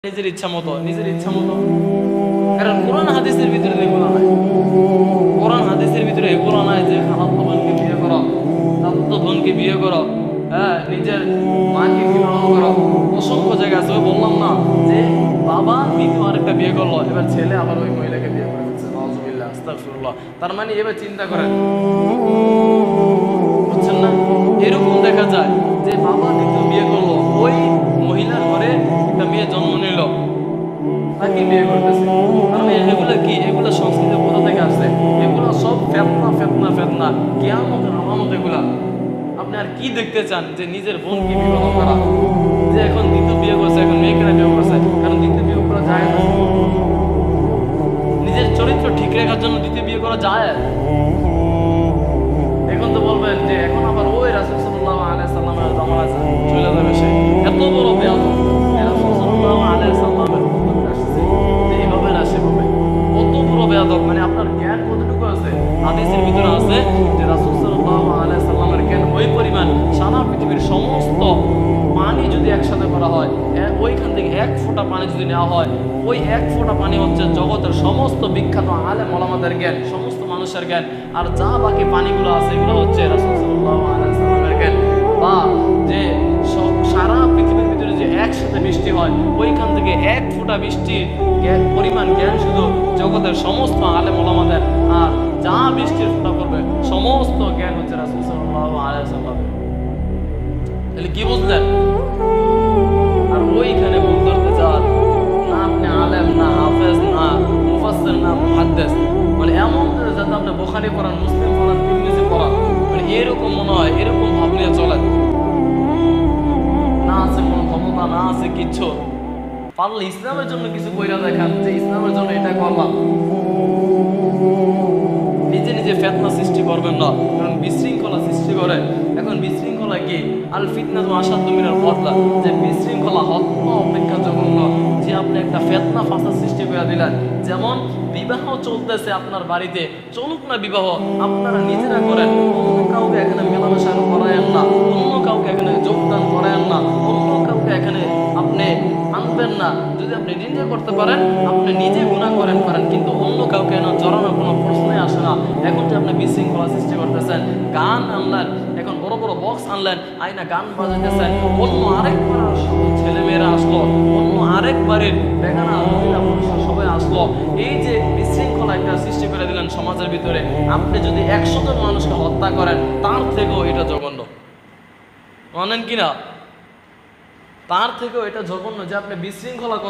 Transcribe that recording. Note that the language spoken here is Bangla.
নিজের ইচ্ছা মতো কারণ কোরআন হাদিসের ভিতরে এগুলো নাই। কোরআন হাদিসের ভিতরে এগুলো নাই যে খালাতো বোনকে বিয়ে করো, চাচাতো বোনকে বিয়ে করো, হ্যাঁ নিজের মাকে বিবাহ করো। অসংখ্য জায়গা আছে। ওই বললাম না যে বাবা দ্বিতীয় আরেকটা বিয়ে করলো, এবার ছেলে আবার ওই মহিলাকে বিয়ে করে ফেলছে। নাউজুবিল্লাহ, আস্তাগফিরুল্লাহ। তার মানে এবার চিন্তা করেন, বুঝছেন না? এরকম দেখা যায় যে বাবা দ্বিতীয় বিয়ে করলো, ওই মহিলার ঘরে একটা মেয়ে জন্ম নিল, তাকে বিয়ে করতেছে। কারণ এগুলো কি, এগুলো সংস্কৃতি কোথা থেকে আসছে? এগুলো সব ফেতনা কিয়ামতের আলামত এগুলা। আপনি আর কি দেখতে চান যে নিজের বোনকে বিবাহ করা, যে এখন দ্বিতীয় বিয়ে করছে, এখন মেয়েকেরা বিয়ে করছে, কারণ দ্বিতীয় বিয়ে করা যায় না। নিজের চরিত্র ঠিক রাখার জন্য দ্বিতীয় বিয়ে করা যায়। এখন তো বলবেন যে এখন আবার ওই রাসূল সাল্লাল্লাহু আলাইহি সাল্লামের জামানা চলে যাবে, সে এত বড় বেয়াদব। রাসূল সাল্লাল্লাহু আলাইহি সাল্লামের উম্মত আসছে যে এইভাবে না সেভাবে, কত বড় বেয়াদব। মানে আপনার জ্ঞান কতটুকু আছে? হাদিসের ভিতরে আছে যে রাসূল সাল্লাল্লাহু আলাইহি সাল্লামের জ্ঞান ওই পরিমাণ, সারা পৃথিবীর সমস্ত পানি যদি একসাথে করা হয়, ওইখান থেকে এক ফোঁটা পানি যদি নেওয়া হয়, ওই এক ফোঁটা পানি হচ্ছে জগতের সমস্ত বিখ্যাত আলেম ওলামাদের জ্ঞান, সমস্ত মানুষের জ্ঞান। আর যা বাকি পানিগুলো আছে এগুলো হচ্ছে রাসূল সাল্লাল্লাহু আলাইহি সাল্লামের জ্ঞান। বা যে সারা পৃথিবীর ভিতরে যে একসাথে বৃষ্টি হয়, ওইখান থেকে এক ফোঁটা বৃষ্টির পরিমাণ জ্ঞান শুধু জগতের সমস্ত আলেম ওলামাদের। আর যা বৃষ্টির ফোঁটা করবে সমস্ত জ্ঞান হচ্ছে রাসূল সাল্লাল্লাহু আলাইহি সাল্লামের। তাহলে কি বুঝলেন? আর ওইখানে ভুল করতে চান না, আপনি আলেম না হাফেজ না মুফাসসির না মুহাদ্দিস, মানে এমন যাতে আপনি বুখারী পড়ান, মুসলিম পড়ান, তিরমিজি পড়ান, মানে এরকম মনে হয়, এরকম ভাব নিয়ে চলেন। না আছে কোনো ক্ষমতা, না আছে কিচ্ছু। পারলে ইসলামের জন্য কিছু কইরা দেখান যে ইসলামের জন্য এটা করলাম। নিজে নিজে ফিতনা সৃষ্টি করবেন না, কারণ বিশৃঙ্খলা সৃষ্টি করে। এখন বিশৃঙ্খলা কি? আল ফিতনাতু আশাদ্দু মিনাল কতলা, যে বিশৃঙ্খলা হত্যা অপেক্ষা জঘন্য। যে আপনি একটা ফিতনা ফাসাদ সৃষ্টি করে দিলেন। যেমন বিবাহ চলতেছে আপনার বাড়িতে, চলুক না বিবাহ, আপনারা নিজেরা করেন, অন্য কাউকে এখানে মেলামেশা করায়েন না, অন্য কাউকে এখানে যোগদান করায়েন না, অন্য কাউকে এখানে আপনি আনবেন না। যদি আপনি নিজে করতে পারেন, আপনি নিজে গুনাহ করেন, কিন্তু অন্য কাউকে এনে জড়ানোর কোনো প্রশ্নই আসে না। এখন যে আপনি বিশৃঙ্খলা সৃষ্টি করতেছেন, গান আনলেন, এখন বড় বড় বক্স আনলেন, আইনা গান বাজাইতেছেন, অন্য আরেকবার আসলো, ছেলেমেয়েরা আসলো, অন্য আরেকবারের বেগানা মহিলা পুরুষরা সবাই আসলো। এই যে বিশৃঙ্খলা একটা সৃষ্টি করে দিলেন সমাজের ভিতরে। আপনি যদি 100 জন মানুষকে হত্যা করেন, তার থেকেও এটা জঘন্য, মানেন কিনা? তার থেকেও এটা জঘন্য যে আপনি বিশৃঙ্খলা করবেন।